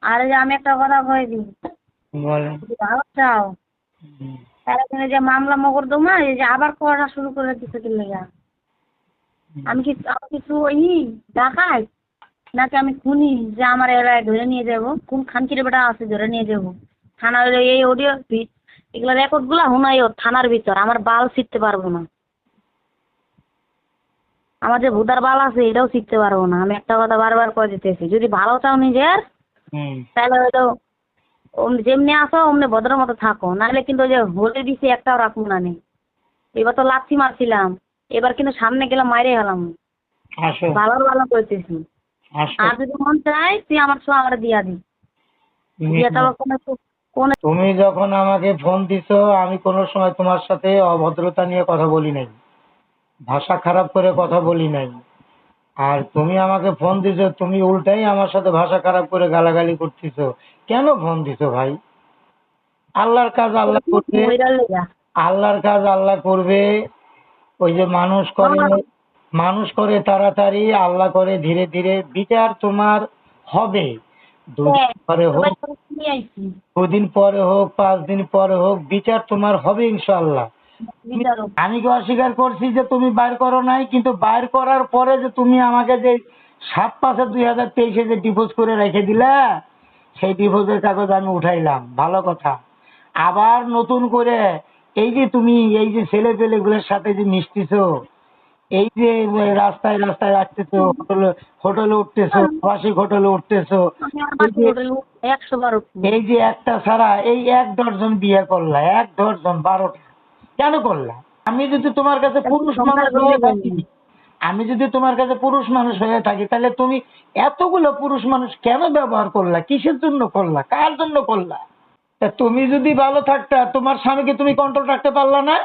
আরে যে আমি একটা কথা কই দিই, বলেন। যদি ভালো চাও হুম। তাহলে তুমি যে মামলা মোকদ্দমা এই যে আবার করা শুরু করে দিতে কি লেগা? আমি কিছু ডাকাই নাকি আমি খুনি যে আমার এলাকায় ধরে নিয়ে যাবো? কোন খানকির বেটা আছে ধরে নিয়ে যাবো? থানার এই অডিও এগুলো রেকর্ড গুলা হুনাই ওর থানার ভিতর, আমার বাল ছিটতে পারবো না। আমার যে ভুতার বাল আছে এটাও শিখতে পারবো না। আমি একটা কথা বারবার করে দিতেছি, যদি ভালো চাও নিজের হুম। তাহলে হয়তো যেমনি আসো অমনি ভদ্র মতো থাকো, নাহলে কিন্তু ওই যে হলে দিছি একটাও রাখবো না নে। এবার তো লাথি মারছিলাম, এবার কিন্তু সামনে গেলাম মাইরে গেলাম। আসো। ভালো ভালো করতেছি। আসো। আর যদি মন চাই তুই আমার সঙ্গে আমার দিয়া দি, তুমি দিয়ে তারপর কোন তুমি যখন আমাকে ফোন দিছো, আমি কোনো সময় তোমার সাথে অভদ্রতা নিয়ে কথা বলি নাই, ভাষা খারাপ করে কথা বলি নাই। আর তুমি আমাকে ফোন দিছো, তুমি উল্টাই আমার সাথে ভাষা খারাপ করে গালাগালি করতেছো। কেন ফোন দিছো ভাই? আল্লাহর কাজ আল্লাহ করবে। মইরার লেগা আল্লাহর কাজ আল্লাহ করবে। ওই যে মানুষ করে তাড়াতাড়ি, আল্লাহ করে ধীরে ধীরে। বিচার তোমার হবে। দুদিন পরে হোক, নিয়ে আইছি দুদিন পরে হোক, 5 দিন পরে হোক, বিচার তোমার হবে ইনশাল্লাহ। বিচারক। আমি কি অস্বীকার করছি যে তুমি বাইর করো নাই? কিন্তু বাইর করার পরে যে তুমি আমাকে যে 7/5/2023 যে ডিভোর্স করে রেখে দিলা, সেই ডিভোর্সের কাগজ আমি উঠাইলাম, ভালো কথা। আবার নতুন করে এই যে তুমি এই যে ছেলে পেলেগুলোর সাথে যে মিশতেছো, এই যে রাস্তায় রাস্তায় আসতেছো, হোটেলে হোটেলে উঠতেছো, আবাসিক হোটেলে উঠতেছো, আমি এই আবাসিক যে হোটেলে 100 বার উঠছি। এই যে একটা ছাড়া এই 1 ডজন বিয়ে করলা, 1 ডজন, 12টা কেন করলা? আমি যদি তোমার কাছে পুরুষ সংসার মানুষ করবে হয়ে থাকি, কেমনি? আমি যদি তোমার কাছে পুরুষ মানুষ হয়ে থাকি, তাহলে তুমি এতগুলো পুরুষ মানুষ কেন ব্যবহার করলা? কিসের জন্য করলা? কার জন্য করলা? তা তুমি যদি ভালো থাকতা, তোমার স্বামীকে তুমি কন্ট্রোল রাখতে পারলা না?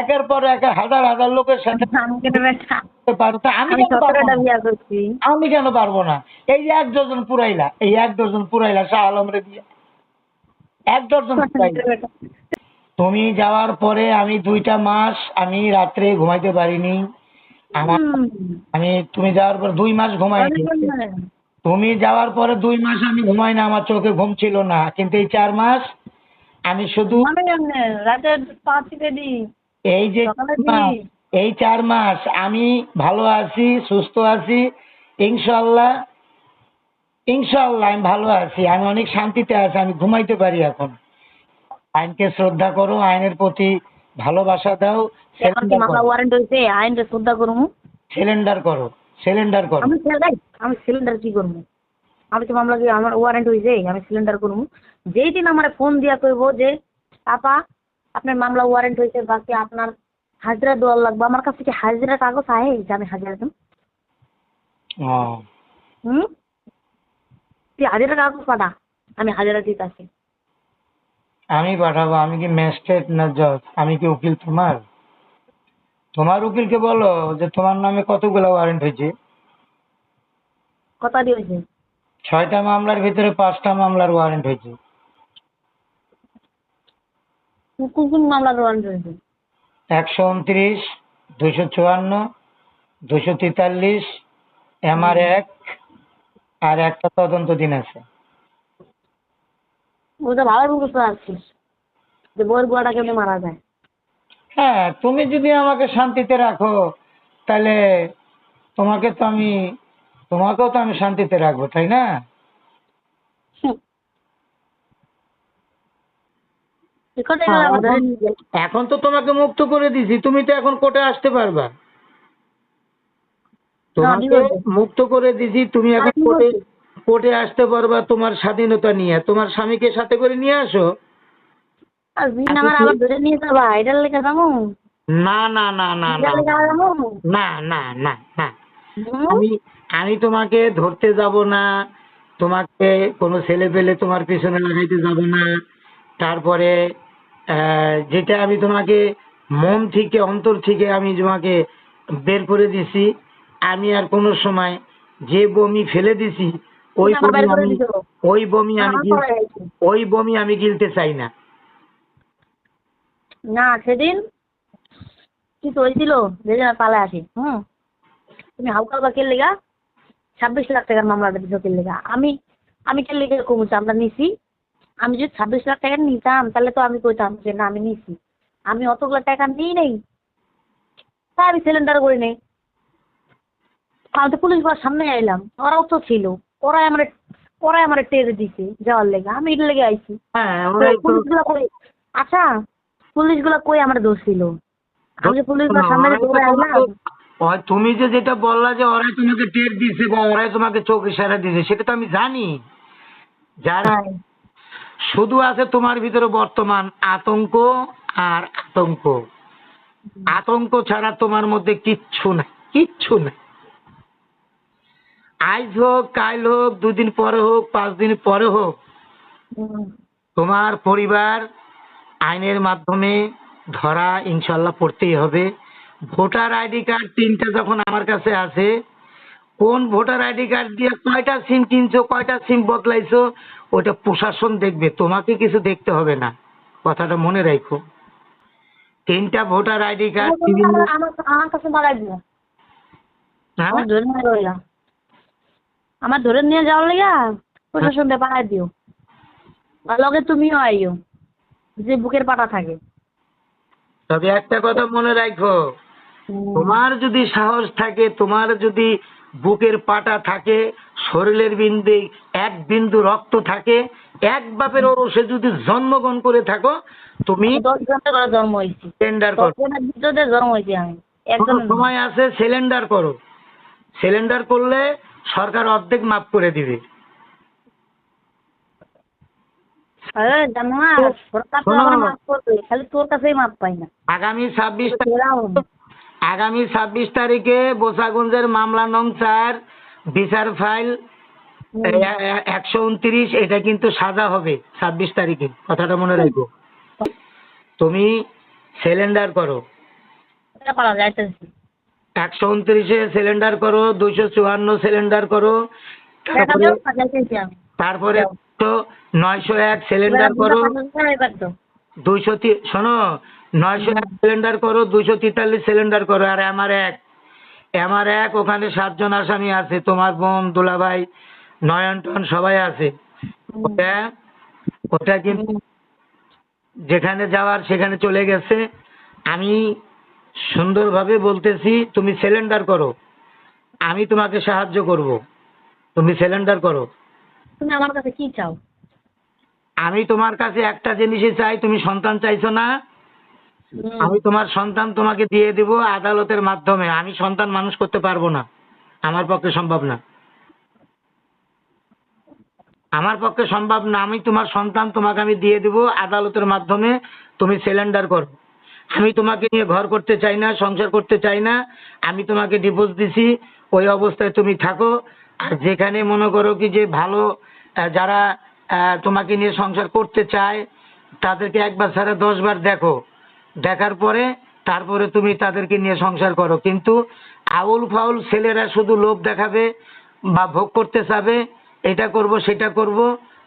একের পর এক হাজার হাজার লোকের সাথে আমি কেন ব্যথা? পারো, তা আমি আমি কেন পারবো 17টা না? বিয়া করছি। আমি কেন পারবো না? এই যে 1 ডজন পুরাইলা, এই 1 ডজন পুরাইলা শাহ আলমরে দিয়ে, 1 ডজন পুরাইলা। তুমি যাওয়ার পরে আমি 2টা মাস আমি রাত্রে ঘুমাইতে পারিনি। আমার হুম, তুমি যাওয়ার পর 2 মাস ঘুমাইনি। অনেক তুমি যাওয়ার পরে 2 মাস আমি ঘুমাই না, আমার চোখে ঘুম ছিল না। কিন্তু এই 4 মাস আমি শুধু মানে কেমনে রাতে 5 টিপে দিই, এই যে সকালে 4 মাস, দিই। এই 4 মাস আমি ভালো আছি, সুস্থ আছি। ইনশাল্লাহ, ইনশাল্লাহ আমি ভালো আছি, আমি অনেক শান্তিতে আছি, আমি ঘুমাইতে পারি এখন। আইনকে শ্রদ্ধা করো, আইনের প্রতি ভালোবাসা দাও, এখন কি সিলিন্ডার মামলা করো, ওয়ারেন্ট হয়েছে আইন রে শ্রদ্ধা করবো? সিলিন্ডার করো, সিলিন্ডার করো। আমি সিলিন্ডার কি করবো? আমি তো মামলা কি আমার ওয়ারেন্ট হয়েছে আমি সিলিন্ডার করবো? যেই দিন আমার ফোন দিয়া কইবো যে আপা আপনার মামলা ওয়ারেন্ট হয়েছে, বাকি আপনার হাজিরা দেওয়ার লাগবে, আমার কাছে কি হাজিরা কাগজ আহে যে আমি হাজিরা দেব? ও, হুম, তুই হাজিরা কাগজ পাঠা, আমি হাজিরা দিতে আসি। আমি পাঠাবো? আমি কি ম্যাজিস্ট্রেট না জজ? আমি কি উকিল তোমার? তোমার উকিলকে বলো যে তোমার নামে কতগুলো ওয়ারেন্ট হয়েছে। কথা দিয়েছে 6টা মামলার ভিতরে 5টা মামলার ওয়ারেন্ট হয়েছে। কোন কোন মামলার ওয়ারেন্ট হয়েছে? 129, 254, 243, MR1, আর একটা তদন্ত দিন আছে। ওটা ভালো বুঝতে পারছিস যে বইয়ের গোয়াটা কেমনি মারা যায়। হ্যাঁ, তুমি যদি আমাকে শান্তিতে রাখো, তাহলে তোমাকে তো আমি তোমাকেও তো আমি শান্তিতে রাখবো, তাই না? হুম, এ কথা হ্যাঁ, এগুলো ধরে এখন নিয়ে গেল। এখন তো তোমাকে মুক্ত করে দিছি, তুমি তো এখন কোর্টে আসতে পারবা। না ঠিক তোমাকে হয়েছে। মুক্ত করে দিছি, তুমি আর এখন ঠিক কোর্টে হয়েছে। কোর্টে আসতে পারবা তোমার স্বাধীনতা নিয়ে। তোমার স্বামীকে সাথে করে নিয়ে আসো। আর দিন আমি আমার কি আবার ধরে নিয়ে যাবা এটার লেগে যাবো? না, না, না, না, না, এটার লেগে আবার যাবো? না, না, না, না। হুম, আমি আমি তোমাকে ধরতে যাব না, তোমাকে কোনো ছেলে পেলে তোমার পিছনে লাগাইতে যাব না। তারপরে যেটা আমি তোমাকে মন থেকে অন্তর থেকে আমি তোমাকে বের করে দিছি, আমি আর কোনো সময় যে বমি ফেলে দিছি, ওই তুমি আমার বমি বাইরে করে আমি দিছো। ওই বমি আমি আমার গিল পড়ে গেছে। ওই বমি আমি গিলতে চাই না। না সেদিন কি হয়েছিল, যেদিন আমি পালে আসি, তুমি হালকা হালকা কে লেগা 26 লাখ টাকার মামলাটা দিছো কে লেগা? আমি আমি কেন লিখে কমছে আমরা নিছি। আমি যদি 26 লাখ টাকা নিতাম তাহলে তো আমি কইতাম যে না আমি নিছি। আমি অতগুলো টাকা নিই নেই, তাই আমি সিলিন্ডার করি নেই। আমি তো পুলিশ বাস সামনে আইলাম, ওরাও তো ছিল, ওরাই আমার ওরাই আমার টের দিছে যাওয়ার লেগে, আমি এটার লেগে আইছি। হ্যাঁ তো ওরাই তো। পুলিশগুলো কই, আচ্ছা পুলিশগুলো কই আমার দোষ ছিল? আমি যে পুলিশ বাস সামনে যে দৌড়ে আইলাম। তুমি যে যেটা বললা যে ওরাই তোমাকে টের দিছে বা ওরাই তোমাকে চোখ ইশারা দিছে, সেটা তো আমি জানি। যার হ্যাঁ। শুধু আছে তোমার ভিতরে বর্তমান আতঙ্ক আর আতঙ্ক। আতঙ্ক ছাড়া তোমার মধ্যে কিচ্ছু নাই, কিচ্ছু নাই। আজ হোক, কাল হোক, 2 দিন পরে হোক, 5 দিন পরে হোক, হুম। তোমার পরিবার আইনের মাধ্যমে ধরা ইনশাল্লাহ পড়তেই হবে। ভোটার আইডি কার্ড 3টা যখন আমার কাছে আছে, কোন ভোটার আইডি কার্ড দিয়ে কয়টা সিম কিনছো, কয়টা সিম বদলাইছো, ওটা প্রশাসন দেখবে, তোমাকে কিছু দেখতে হবে না। কথাটা মনে রাখো। 3টা ভোটার আইডি কার্ড আমার কাছে মারাই দিও, আমার ধরে নিয়ে রইলা, আমার ধরে নিয়ে যাওয়ার লেগা প্রশাসন দিয়ে পাঠাই দিও। আর লগে তুমিও আইও, যে বুকের পাটা থাকে। তবে একটা কথা মনে রাখো, তোমার যদি সাহস থাকে, তোমার যদি বুকের পাটা থাকে, শরীরের বিন্দু 1 বিন্দু রক্ত থাকে, এক বাপের ওরসে যদি জন্মগ্রহণ করে থাকো, তুমি 10 জনের ঘরে জন্ম হয়েছি, সিলিন্ডার 10 করো। জনের ভিতরে জন্ম হয়েছি আমি একজন। সময় আছে, সিলিন্ডার করো। সিলিন্ডার করলে সরকার অর্ধেক মাফ করে দিবে। জানোয়ার সরকার তো আমার মাফ করবে, খালি তোর কাছেই মাফ পাই না। আগামী 26 তারিখে বোসাগঞ্জের মামলা নং 4 বিচার ফাইল 129, এটা কিন্তু সাজা হবে 26 তারিখে, কথাটা মনে রাখো। তুমি সিলিন্ডার করো, এটা করা যাইতেছে। 129-এ সিলিন্ডার করো, 254 সিলিন্ডার করো, তারপরে তারপরে তো 901 সিলিন্ডার করো, 200 শোনো, 901 সিলিন্ডার করো, 243 সিলিন্ডার করো। আর আমার এক ওখানে 7 জন আসামি আছে, তোমার বোন, দুলাভাই, নয়নটন সবাই আছে। ওটা কিন্তু যেখানে যাওয়ার সেখানে চলে গেছে। আমি সুন্দরভাবে বলতেছি, তুমি সিলিন্ডার করো, আমি তোমাকে সাহায্য করব। তুমি সিলিন্ডার করো। তুমি আমার কাছে কি চাও? আমি তোমার কাছে একটা জিনিসই চাই, তুমি সন্তান চাইছো না, আমি তোমার সন্তান তোমাকে দিয়ে দেব আদালতের মাধ্যমে। আমি সন্তান মানুষ করতে পারবো না, আমার পক্ষে সম্ভব না, আমার পক্ষে সম্ভব না। আমি তোমার সন্তান তোমাকে আমি দিয়ে দেব আদালতের মাধ্যমে, তুমি সিলিন্ডার করো। আমি তোমাকে নিয়ে ঘর করতে চাই না, সংসার করতে চাই না। আমি তোমাকে ডিভোর্স দিছি, ওই অবস্থায় তুমি থাকো। আর যেখানে মনে করো কি যে ভালো যারা তোমাকে নিয়ে সংসার করতে চায়, তাদেরকে 1 বার ছাড়া 10 বার দেখো, দেখার পরে তারপরে তুমি তাদেরকে নিয়ে সংসার করো। কিন্তু আউল ফাউল ছেলেরা শুধু লোভ দেখাবে বা ভোগ করতে চাবে, এটা করব সেটা করব,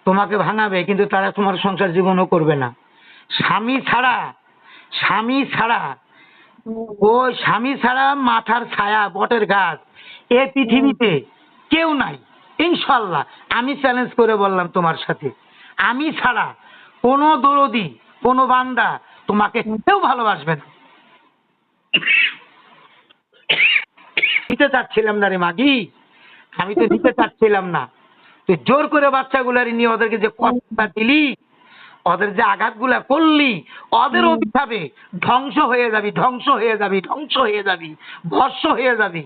তোমাকে ভাঙাবে, কিন্তু তারা তোমার সংসার জীবনও করবে না। স্বামী ছাড়া ওই স্বামী ছাড়া মাথার ছায়া বটের গাছ এ পৃথিবীতে কেউ নাই, ইনশাল্লাহ। আমি চ্যালেঞ্জ করে বললাম তোমার সাথে, আমি ছাড়া কোনো দরদি, কোনো বান্দা তোমাকে কেউ ভালোবাসবে না। দিতে চাচ্ছিলাম না রে মাগি, আমি তো দিতে চাচ্ছিলাম না। তুই জোর করে বাচ্চাগুলারি নিয়ে ওদেরকে যে কথা দিলি, ওদের যে আঘাতগুলা করলি, ওদের অভিশাপে ধ্বংস হয়ে যাবি, ধ্বংস হয়ে যাবি, ধ্বংস হয়ে যাবি, ভস্ম হয়ে যাবি।